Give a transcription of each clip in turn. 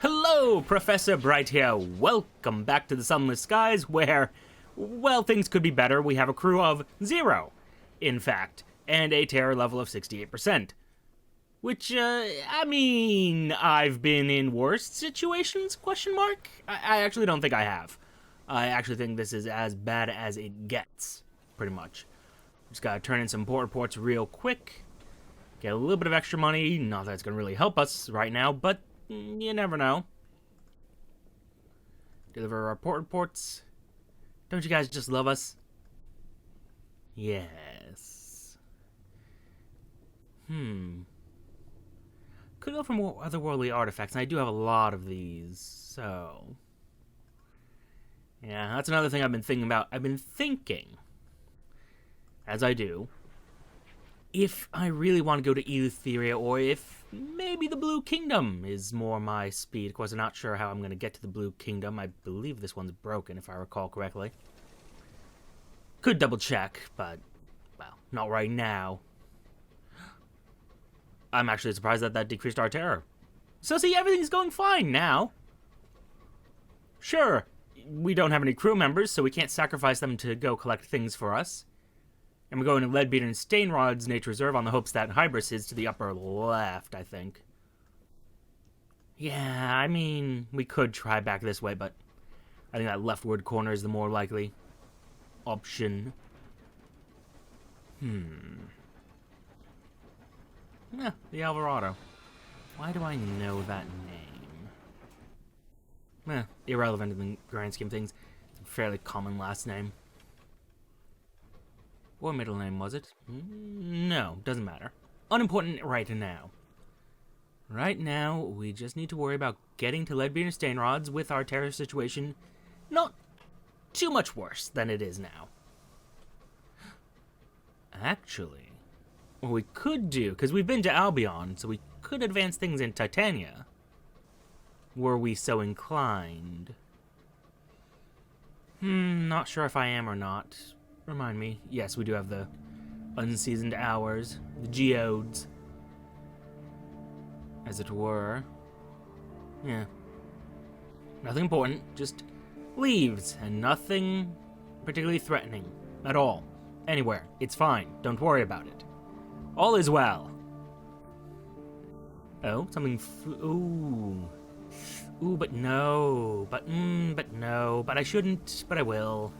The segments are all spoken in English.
Hello, Professor Bright here. Welcome back to the Sunless Skies, where, well, things could be better. We have a crew of 0, in fact, and a terror level of 68%. Which, I mean, I've been in worse situations, question mark? I actually don't think I have. I actually think this is as bad as it gets, pretty much. Just gotta turn in some port reports real quick. Get a little bit of extra money. Not that it's gonna really help us right now, but you never know. Deliver our port reports. Don't you guys just love us? Yes. Could go for more otherworldly artifacts, and I do have a lot of these, so... yeah, that's another thing I've been thinking about. I've been thinking, as I do, if I really want to go to Eleutheria, or if maybe the Blue Kingdom is more my speed. Of course, I'm not sure how I'm going to get to the Blue Kingdom. I believe this one's broken, if I recall correctly. Could double check, but, well, not right now. I'm actually surprised that decreased our terror. So see, everything's going fine now. Sure, we don't have any crew members, so we can't sacrifice them to go collect things for us. And we're going to Leadbeater and Stainrod's Nature Reserve on the hopes that Hybras is to the upper left, I think. Yeah, I mean, we could try back this way, but I think that leftward corner is the more likely option. Yeah, the Alvarado. Why do I know that name? Irrelevant in the grand scheme of things. It's a fairly common last name. What middle name was it? No, doesn't matter. Unimportant right now. Right now, we just need to worry about getting to Leadbeater and Stainrod's with our terror situation not too much worse than it is now. Actually, what we could do, because we've been to Albion, so we could advance things in Titania, were we so inclined. Not sure if I am or not. Remind me. Yes, we do have the unseasoned hours, the geodes, as it were. Yeah. Nothing important, just leaves, and nothing particularly threatening at all. Anywhere. It's fine. Don't worry about it. All is well. Oh, something. Ooh. Ooh, but no. But no. But I shouldn't. But I will.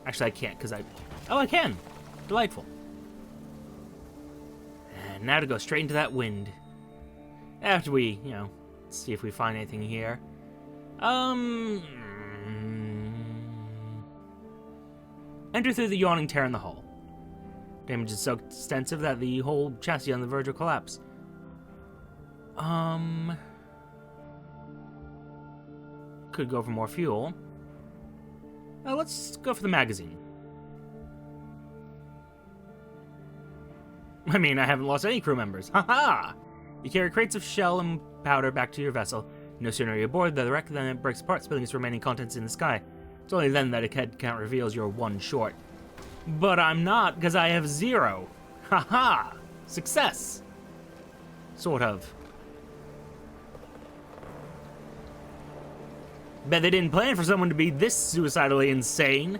Actually, I can't, because I... oh, I can. Delightful. And now to go straight into that wind. After we, you know, see if we find anything here. Enter through the yawning tear in the hull. Damage is so extensive that the whole chassis on the verge of collapse. Could go for more fuel. Let's go for the magazine. I mean, I haven't lost any crew members. Haha! You carry crates of shell and powder back to your vessel. No sooner are you aboard the wreck than it breaks apart, spilling its remaining contents in the sky. It's only then that a head count reveals you're 1 short. But I'm not, because I have 0. Haha! Success! Sort of. Bet they didn't plan for someone to be this suicidally insane.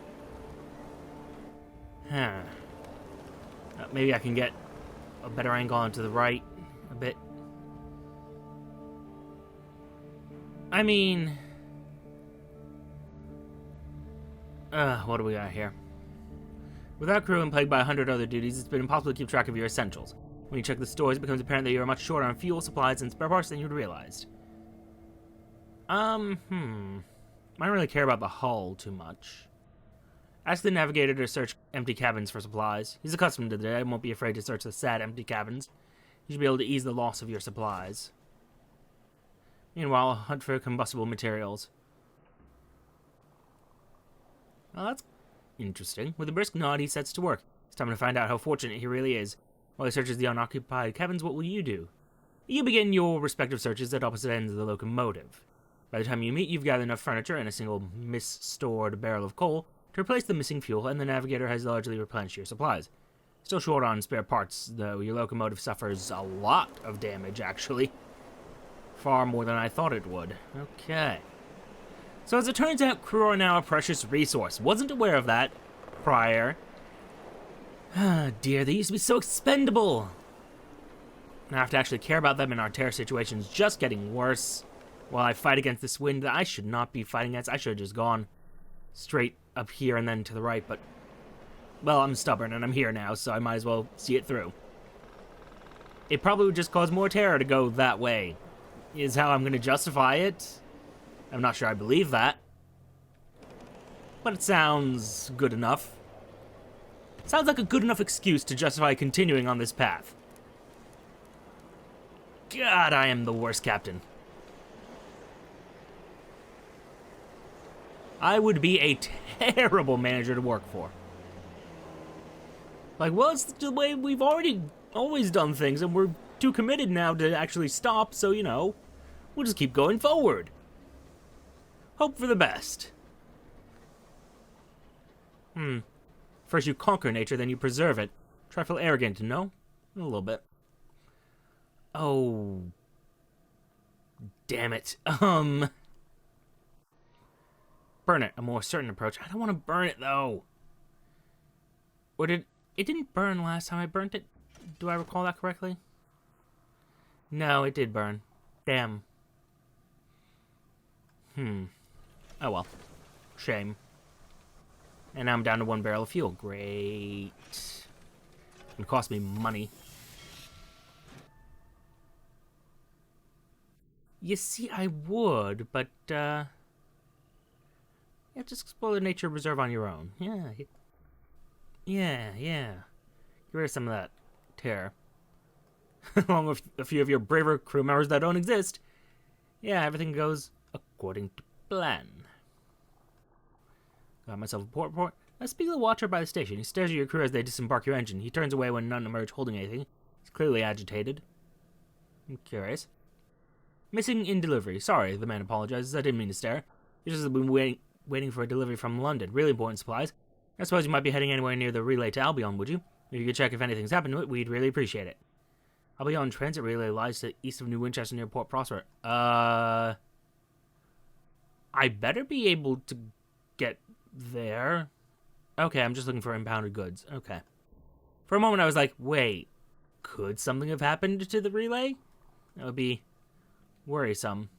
Maybe I can get a better angle onto the right a bit. I mean... what do we got here? Without crew and plagued by 100 other duties, it's been impossible to keep track of your essentials. When you check the stores, it becomes apparent that you are much shorter on fuel, supplies, and spare parts than you'd realized. I don't really care about the hull too much. Ask the navigator to search empty cabins for supplies. He's accustomed to that and won't be afraid to search the sad empty cabins. You should be able to ease the loss of your supplies. Meanwhile, hunt for combustible materials. Well, that's interesting. With a brisk nod, he sets to work. It's time to find out how fortunate he really is. While he searches the unoccupied cabins, what will you do? You begin your respective searches at opposite ends of the locomotive. By the time you meet, you've gathered enough furniture and a single mis-stored barrel of coal to replace the missing fuel, and the navigator has largely replenished your supplies. Still short on spare parts, though. Your locomotive suffers a lot of damage, actually. Far more than I thought it would. Okay. So as it turns out, crew are now a precious resource. Wasn't aware of that prior. Ah, dear, they used to be so expendable. I have to actually care about them, and our terror situation is just getting worse. While I fight against this wind that I should not be fighting against. I should have just gone straight up here and then to the right, but... well, I'm stubborn, and I'm here now, so I might as well see it through. It probably would just cause more terror to go that way, is how I'm going to justify it. I'm not sure I believe that. But it sounds good enough. Sounds like a good enough excuse to justify continuing on this path. God, I am the worst captain. I would be a terrible manager to work for. Like, well, it's the way we've always done things, and we're too committed now to actually stop, so, you know, we'll just keep going forward. Hope for the best. First you conquer nature, then you preserve it. Trifle arrogant, no? A little bit. Oh. Damn it. Burn it, a more certain approach. I don't want to burn it, though. Or did... it didn't burn last time I burnt it? Do I recall that correctly? No, it did burn. Damn. Oh well. Shame. And now I'm down to 1 barrel of fuel. Great. It cost me money. You see, I would, but, yeah, just explore the nature reserve on your own. Yeah. Get rid of some of that terror. Along with a few of your braver crew members that don't exist. Yeah, everything goes according to plan. Got myself a port. I speak to the watcher by the station. He stares at your crew as they disembark your engine. He turns away when none emerge holding anything. He's clearly agitated. I'm curious. Missing in delivery. Sorry, the man apologizes. I didn't mean to stare. He's just been waiting for a delivery from London. Really important supplies. I suppose you might be heading anywhere near the relay to Albion, would you? If you could check if anything's happened to it, we'd really appreciate it. Albion transit relay lies to the east of New Winchester near Port Prosper. I better be able to get there. Okay, I'm just looking for impounded goods. Okay. For a moment I was like, wait, could something have happened to the relay? That would be worrisome.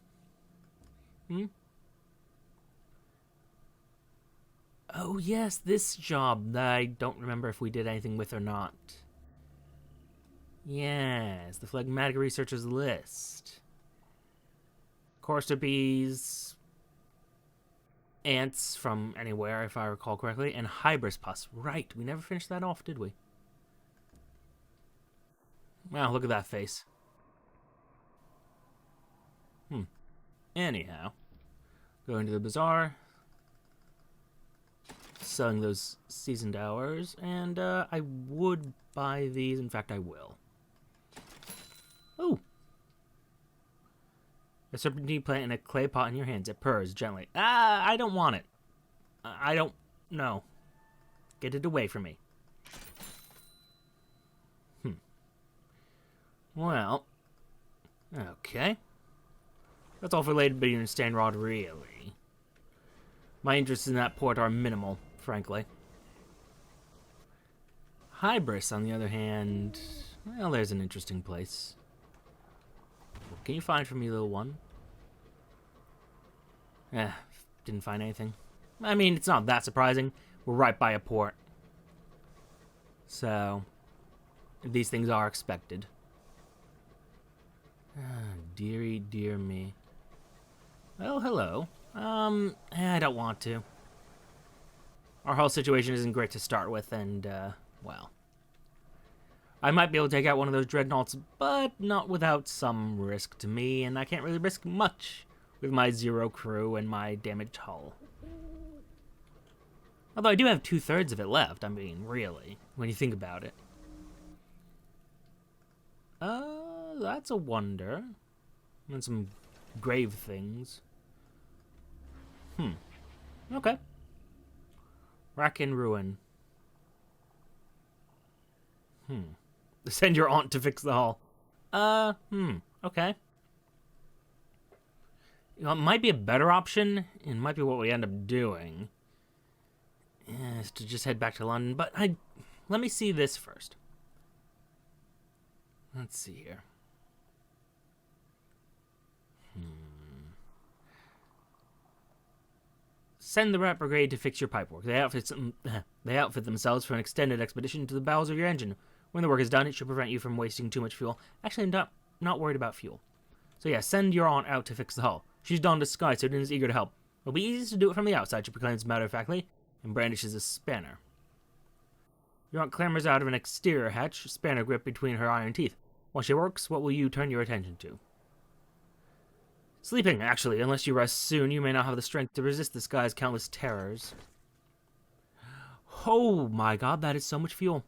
Oh yes, this job that I don't remember if we did anything with or not. Yes, the phlegmatic researcher's list. Courser bees, ants from anywhere, if I recall correctly, and Hybras pus. Right, we never finished that off, did we? Wow, look at that face. Anyhow, going to the Bazaar, selling those seasoned hours, and I would buy these. In fact, I will. Oh! A serpentine plant in a clay pot in your hands. It purrs gently. Ah, I don't want it. I don't... no. Get it away from me. Well. Okay. That's all for Lady Bitty and Stanrod, really. My interests in that port are minimal, frankly. Hybras, on the other hand... well, there's an interesting place. What can you find for me, little one? Didn't find anything. I mean, it's not that surprising. We're right by a port. So, these things are expected. Dearie, dear me. Oh, hello. I don't want to. Our whole situation isn't great to start with, and, well. I might be able to take out one of those dreadnoughts, but not without some risk to me, and I can't really risk much with my 0 crew and my damaged hull. Although I do have 2/3 of it left, I mean, really, when you think about it. That's a wonder. And some grave things. Okay. Wrack and Ruin. Send your aunt to fix the hull. Okay. You know, it might be a better option, and might be what we end up doing, is to just head back to London, but let me see this first. Let's see here. Send the Rat Brigade to fix your pipework. They outfit themselves for an extended expedition to the bowels of your engine. When the work is done, it should prevent you from wasting too much fuel. Actually, I'm not worried about fuel. So yeah, send your aunt out to fix the hull. She's donned a sky suit and is eager to help. It'll be easy to do it from the outside, she proclaims matter-of-factly, and brandishes a spanner. Your aunt clambers out of an exterior hatch, spanner grip between her iron teeth. While she works, what will you turn your attention to? Sleeping, actually. Unless you rest soon, you may not have the strength to resist the sky's countless terrors. Oh my god, that is so much fuel.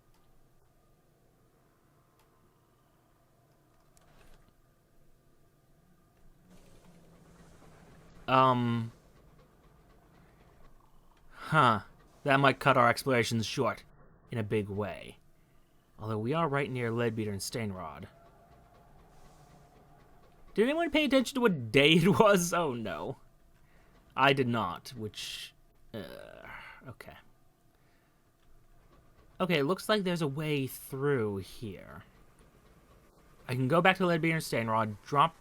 That might cut our explorations short in a big way. Although we are right near Leadbeater and Stainrod. Did anyone pay attention to what day it was? Oh no. I did not, which... okay. Okay, it looks like there's a way through here. I can go back to Leadbeater and Stainrod, drop...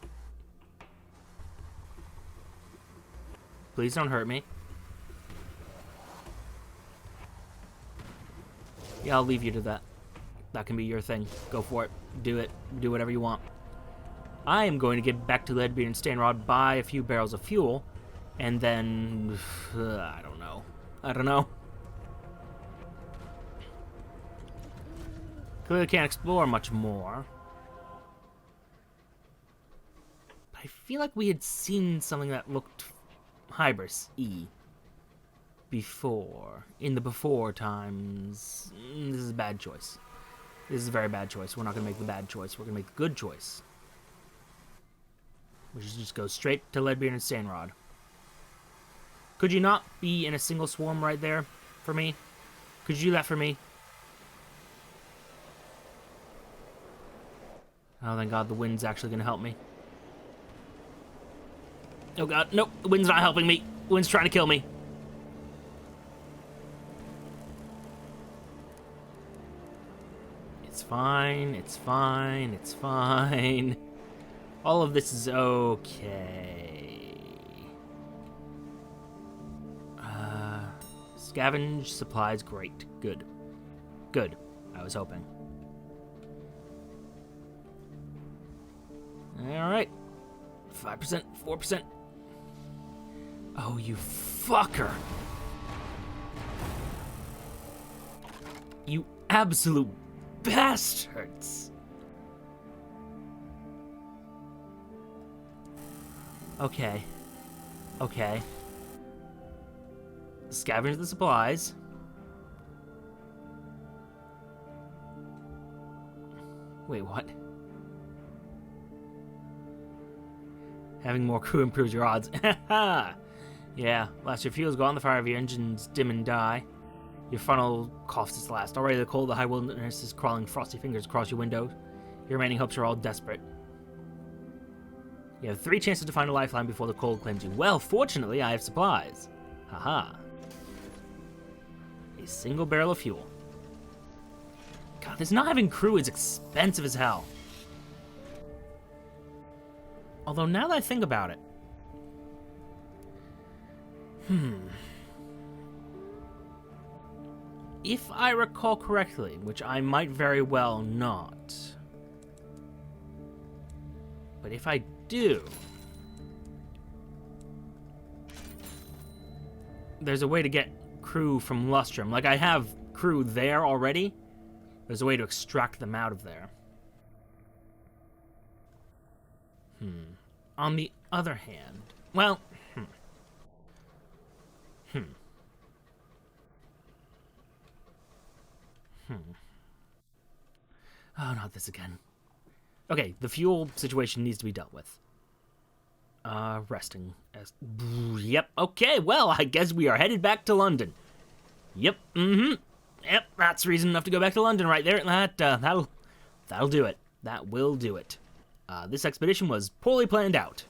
Please don't hurt me. Yeah, I'll leave you to that. That can be your thing. Go for it. Do it. Do whatever you want. I am going to get back to Leadbeater and Stainrod, buy a few barrels of fuel, and then... I don't know. Clearly can't explore much more. But I feel like we had seen something that looked Hybras-y before. In the before times. This is a bad choice. This is a very bad choice. We're not going to make the bad choice. We're going to make the good choice. Which is just go straight to Leadbeater and Stainrod. Could you not be in a single swarm right there for me? Could you do that for me? Oh, thank God, the wind's actually going to help me. Oh God, nope, the wind's not helping me. The wind's trying to kill me. It's fine, it's fine, it's fine. All of this is okay. Scavenge supplies, great. Good. Good. I was hoping. Alright. 5%, 4%. Oh, you fucker. You absolute bastards. Okay. Okay. Scavenge the supplies. Wait, what? Having more crew improves your odds. Yeah, last your fuel's gone, the fire of your engines dim and die. Your funnel coughs its last. Already the cold, the high wilderness is crawling frosty fingers across your window. Your remaining hopes are all desperate. You have 3 chances to find a lifeline before the cold claims you. Well, fortunately, I have supplies. Haha. A single barrel of fuel. God, this not having crew is expensive as hell. Although, now that I think about it... If I recall correctly, which I might very well not... But if I do... There's a way to get crew from Lustrum. Like, I have crew there already. There's a way to extract them out of there. On the other hand... Well... Oh, not this again. Okay, the fuel situation needs to be dealt with. Resting. Yep, okay, well, I guess we are headed back to London. Yep, Yep, that's reason enough to go back to London right there. That'll do it. That will do it. This expedition was poorly planned out.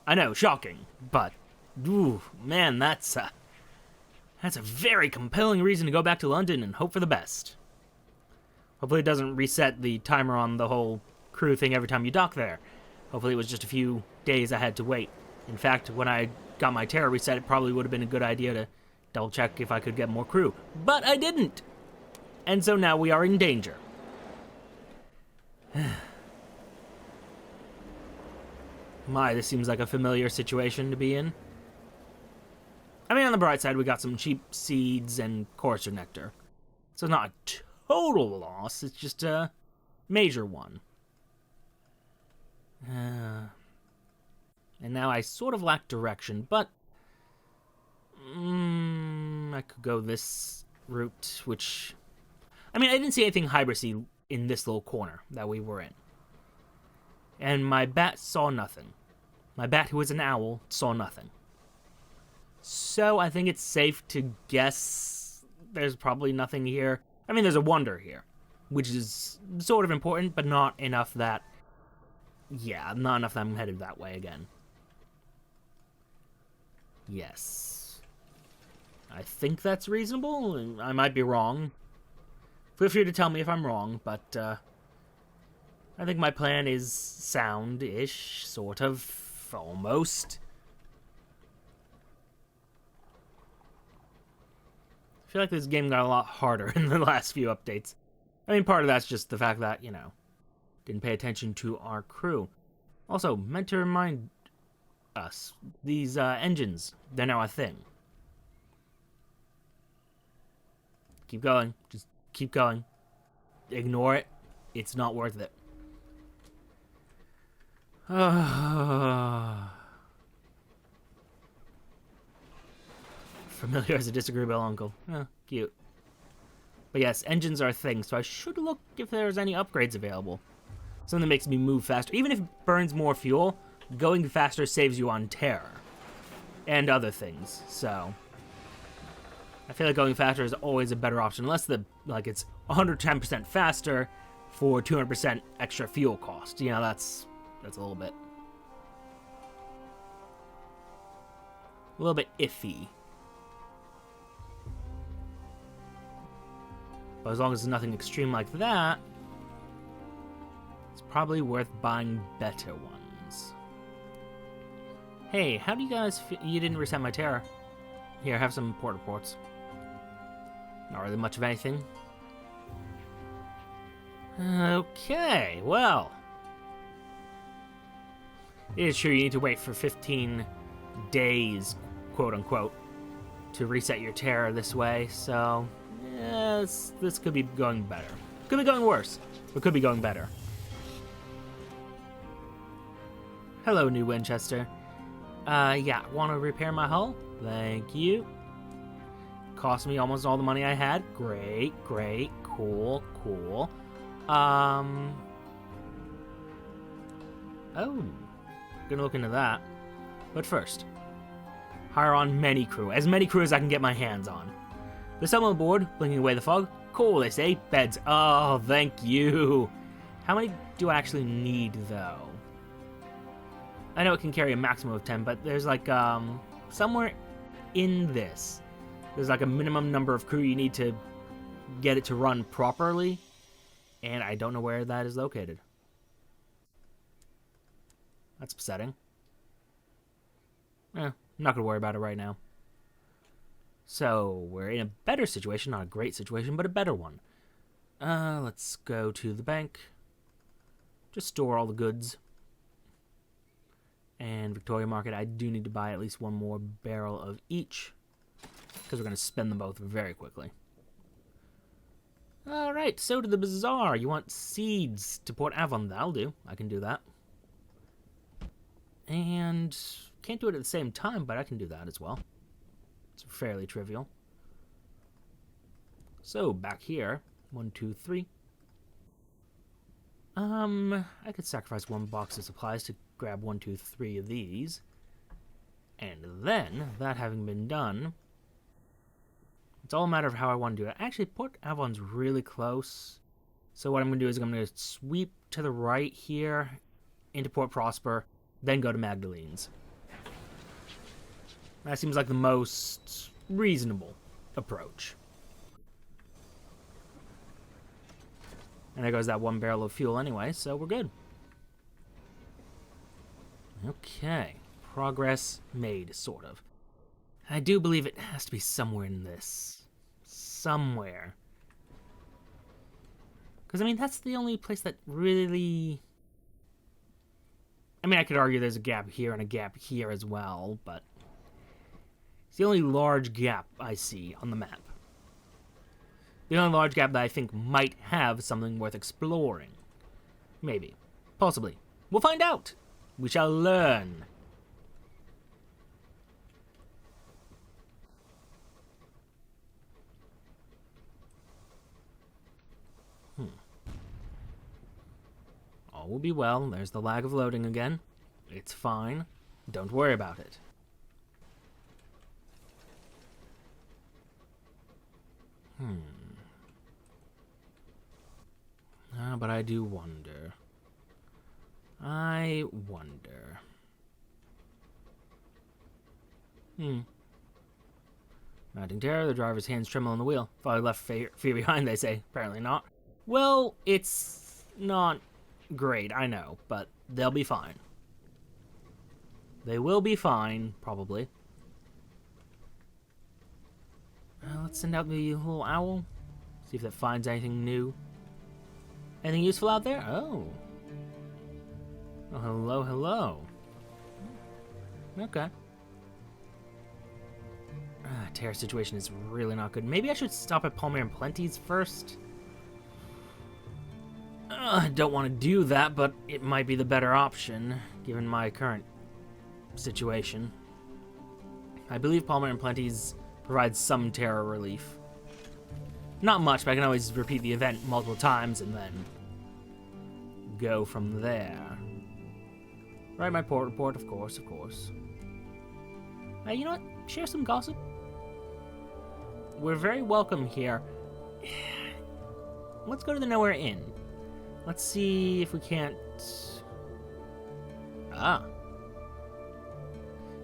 I know, shocking, but, ooh, man, that's a very compelling reason to go back to London and hope for the best. Hopefully it doesn't reset the timer on the whole crew thing every time you dock there. Hopefully it was just a few days I had to wait. In fact, when I got my terror reset, it probably would have been a good idea to double check if I could get more crew. But I didn't! And so now we are in danger. My, this seems like a familiar situation to be in. I mean, on the bright side, we got some cheap seeds and coarser nectar. So not a total loss, it's just a major one. And now I sort of lack direction, but I could go this route, which... I mean, I didn't see anything Hybrasy in this little corner that we were in. And my bat saw nothing. My bat, who is an owl, saw nothing. So I think it's safe to guess there's probably nothing here. I mean, there's a wonder here, which is sort of important, but not enough that... Yeah, not enough that I'm headed that way again. Yes. I think that's reasonable. I might be wrong. Feel free to tell me if I'm wrong, but I think my plan is sound-ish, sort of, almost. I feel like this game got a lot harder in the last few updates. I mean, part of that's just the fact that, you know, didn't pay attention to our crew. Also, meant to remind us, these engines, they're now a thing. Keep going. Just keep going. Ignore it. It's not worth it. Familiar as a disagreeable uncle. Cute. But yes, engines are a thing, so I should look if there's any upgrades available. Something that makes me move faster. Even if it burns more fuel, going faster saves you on terror. And other things, so... I feel like going faster is always a better option, unless it's 110% faster for 200% extra fuel cost. You know, that's a little bit iffy. But as long as there's nothing extreme like that, it's probably worth buying better ones. Hey, how do you guys you didn't reset my terror. Here, have some port reports. Not really much of anything. Okay, well. It is true you need to wait for 15 days, quote-unquote, to reset your terror this way, so... yeah, this could be going better. Could be going worse, but could be going better. Hello, New Winchester. Yeah, want to repair my hull? Thank you. Cost me almost all the money I had. Great, great, cool, cool. Oh, gonna look into that. But first, hire on many crew. As many crew as I can get my hands on. There's someone on board, blinking away the fog. Cool, they say. Beds. Oh, thank you. How many do I actually need, though? I know it can carry a maximum of 10, but there's like, somewhere in this, there's like a minimum number of crew you need to get it to run properly, and I don't know where that is located. That's upsetting. I'm not gonna worry about it right now. So, we're in a better situation, not a great situation, but a better one. Let's go to the bank. Just store all the goods. And Victoria Market, I do need to buy at least one more barrel of each, because we're going to spend them both very quickly. Alright, so to the Bazaar. You want seeds to Port Avon? That'll do. I can do that. And can't do it at the same time, but I can do that as well. It's fairly trivial. So, back here. 1, 2, 3. I could sacrifice one box of supplies to grab 1, 2, 3 of these. And then, that having been done, it's all a matter of how I want to do it. Actually, Port Avon's really close. So what I'm going to do is I'm going to sweep to the right here into Port Prosper, then go to Magdalene's. That seems like the most reasonable approach. And there goes that one barrel of fuel anyway, so we're good. Okay. Progress made, sort of. I do believe it has to be somewhere in this. Somewhere. Because, I mean, that's the only place that really... I mean, I could argue there's a gap here and a gap here as well, but... it's the only large gap I see on the map. The only large gap that I think might have something worth exploring. Maybe. Possibly. We'll find out! We shall learn. All will be well. There's the lag of loading again. It's fine. Don't worry about it. But I do wonder. I wonder. Mounting terror, the driver's hands tremble on the wheel. Thought I left fear behind, they say. Apparently not. Well, it's not great, I know, but they'll be fine. They will be fine, probably. Let's send out the little owl. See if that finds anything new. Anything useful out there? Oh. Oh, hello, hello. Okay. Terror situation is really not good. Maybe I should stop at Palmer and Plenty's first. I don't want to do that, but it might be the better option, given my current situation. I believe Palmer and Plenty's provides some terror relief. Not much, but I can always repeat the event multiple times and then go from there. Write my port report, of course, of course. You know what? Share some gossip. We're very welcome here. Let's go to the Nowhere Inn. Let's see if we can't...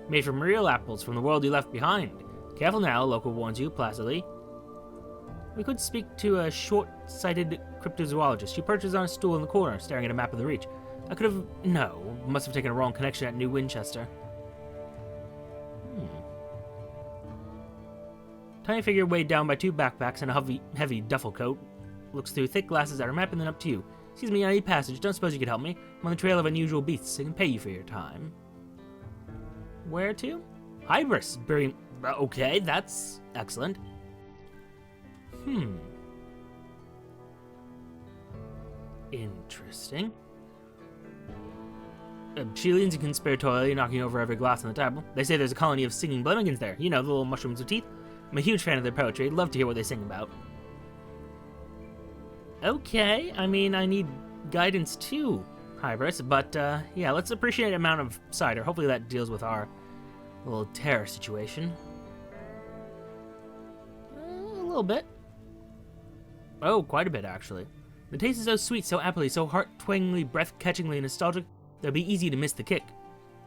Made from real apples from the world you left behind. Careful now, local warns you, placidly. We could speak to a short-sighted cryptozoologist. She perches on a stool in the corner, staring at a map of the Reach. I could have... No, must have taken a wrong connection at New Winchester. Tiny figure weighed down by two backpacks and a heavy duffel coat. Looks through thick glasses at her map and then up to you. Excuse me, I need passage. Don't suppose you could help me? I'm on the trail of unusual beasts. I can pay you for your time. Where to? Hybras. Brilliant. Okay, that's excellent. Interesting. She leans conspiratorially, knocking over every glass on the table. They say there's a colony of singing blemingons there. You know, the little mushrooms with teeth. I'm a huge fan of their poetry. I'd love to hear what they sing about. Okay, I mean, I need guidance too, Hybras, but yeah, let's appreciate the amount of cider. Hopefully that deals with our little terror situation. A little bit. Oh, quite a bit, actually. The taste is so sweet, so appley, so heart-twangingly, breath-catchingly nostalgic, that it'll be easy to miss the kick.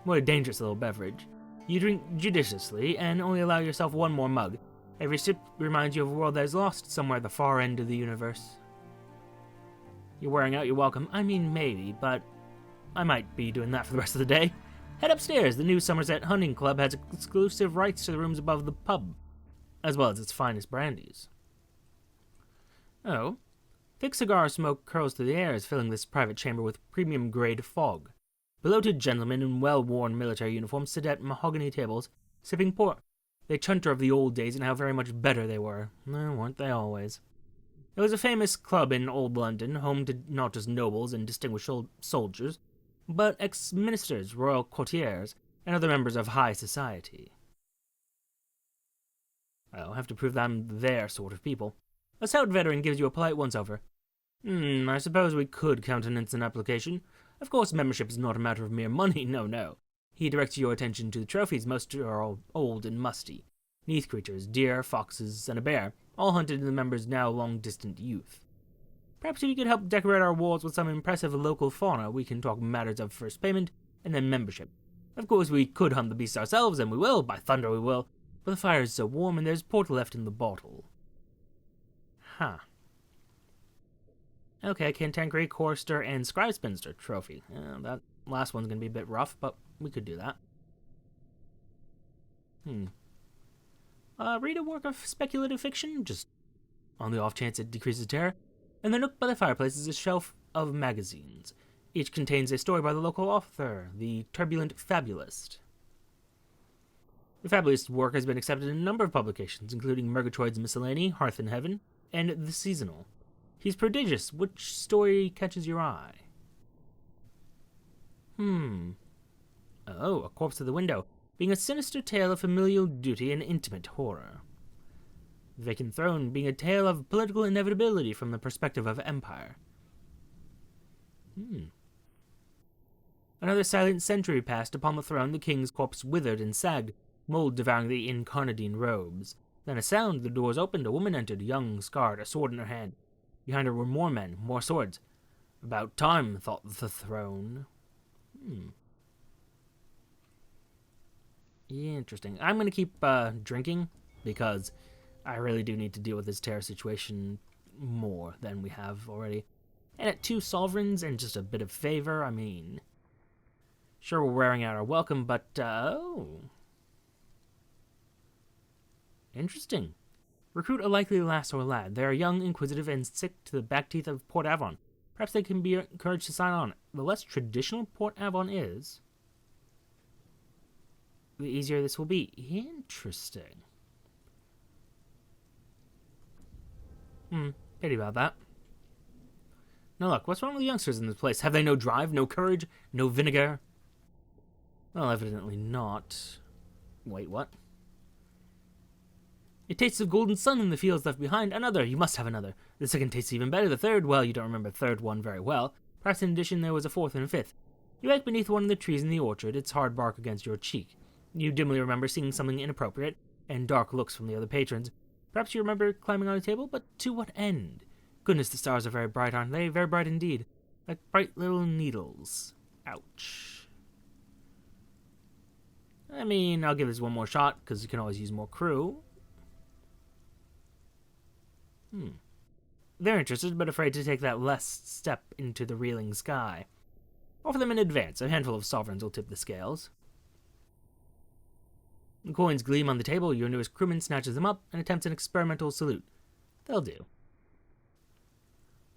What a dangerous little beverage. You drink judiciously, and only allow yourself one more mug. Every sip reminds you of a world that is lost somewhere at the far end of the universe. You're wearing out your welcome. I mean, maybe, but I might be doing that for the rest of the day. Head upstairs. The new Somerset Hunting Club has exclusive rights to the rooms above the pub, as well as its finest brandies. Oh. Thick cigar smoke curls through the air, filling this private chamber with premium-grade fog. Bloated gentlemen in well-worn military uniforms sit at mahogany tables, sipping port. They chunter of the old days and how very much better they were. Weren't they always? It was a famous club in old London, home to not just nobles and distinguished soldiers, but ex-ministers, royal courtiers, and other members of high society. I'll have to prove that I'm their sort of people. A stout veteran gives you a polite once-over. I suppose we could countenance an application. Of course, membership is not a matter of mere money, no. He directs your attention to the trophies. Most are all old and musty. Neath creatures, deer, foxes, and a bear, all hunted in the members' now long-distant youth. Perhaps if you could help decorate our walls with some impressive local fauna, we can talk matters of first payment and then membership. Of course, we could hunt the beast ourselves, and we will, by thunder we will, but the fire is so warm and there's port left in the bottle. Huh. Okay, Cantankerous, Chorister, and Scribe Spinster trophy. That last one's gonna be a bit rough, but we could do that. Read a work of speculative fiction, just on the off chance it decreases terror. And the nook by the fireplace is a shelf of magazines. Each contains a story by the local author, the turbulent fabulist. The fabulist's work has been accepted in a number of publications, including Murgatroyd's Miscellany, Hearth in Heaven, and The Seasonal. He's prodigious. Which story catches your eye? Oh, A Corpse at the Window, being a sinister tale of familial duty and intimate horror. The Vacant Throne, being a tale of political inevitability from the perspective of empire. Another silent century passed. Upon the throne, the king's corpse withered and sagged, mold devouring the incarnadine robes. Then a sound, the doors opened, a woman entered, young, scarred, a sword in her hand. Behind her were more men, more swords. About time, thought the throne. Interesting. I'm going to keep drinking, because I really do need to deal with this terror situation more than we have already. And at 2 sovereigns and just a bit of favor, I mean... Sure, we're wearing out our welcome, but, oh... Interesting. Recruit a likely lass or lad. They are young, inquisitive, and sick to the back teeth of Port Avon. Perhaps they can be encouraged to sign on. The less traditional Port Avon is, the easier this will be. Interesting. Pity about that. Now look, what's wrong with the youngsters in this place? Have they no drive, no courage, no vinegar? Well, evidently not. Wait, what? It tastes of golden sun in the fields left behind. Another, you must have another. The second tastes even better. The third, well, you don't remember the third one very well. Perhaps in addition there was a fourth and a fifth. You hike beneath one of the trees in the orchard, its hard bark against your cheek. You dimly remember seeing something inappropriate, and dark looks from the other patrons. Perhaps you remember climbing on a table, but to what end? Goodness, the stars are very bright, aren't they? Very bright indeed. Like bright little needles. Ouch. I mean, I'll give this one more shot, because you can always use more crew. They're interested, but afraid to take that last step into the reeling sky. Offer them in advance. A handful of sovereigns will tip the scales. The coins gleam on the table. Your newest crewman snatches them up and attempts an experimental salute. They'll do.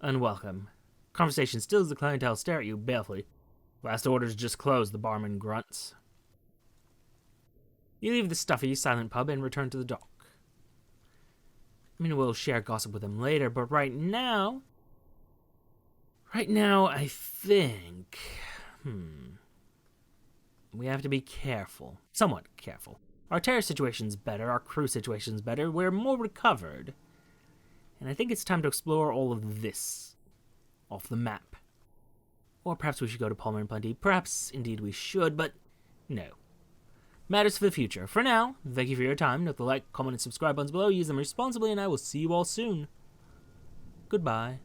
Unwelcome. Conversation still as the clientele stare at you balefully. Last order's just closed, the barman grunts. You leave the stuffy, silent pub and return to the dock. I mean, we'll share gossip with them later, but right now, I think, we have to be careful. Somewhat careful. Our terror situation's better, our crew situation's better, we're more recovered. And I think it's time to explore all of this off the map. Or perhaps we should go to Palmer and Plenty. Perhaps, indeed, we should, but no. Matters for the future. For now, thank you for your time. Note the like, comment, and subscribe buttons below. Use them responsibly, and I will see you all soon. Goodbye.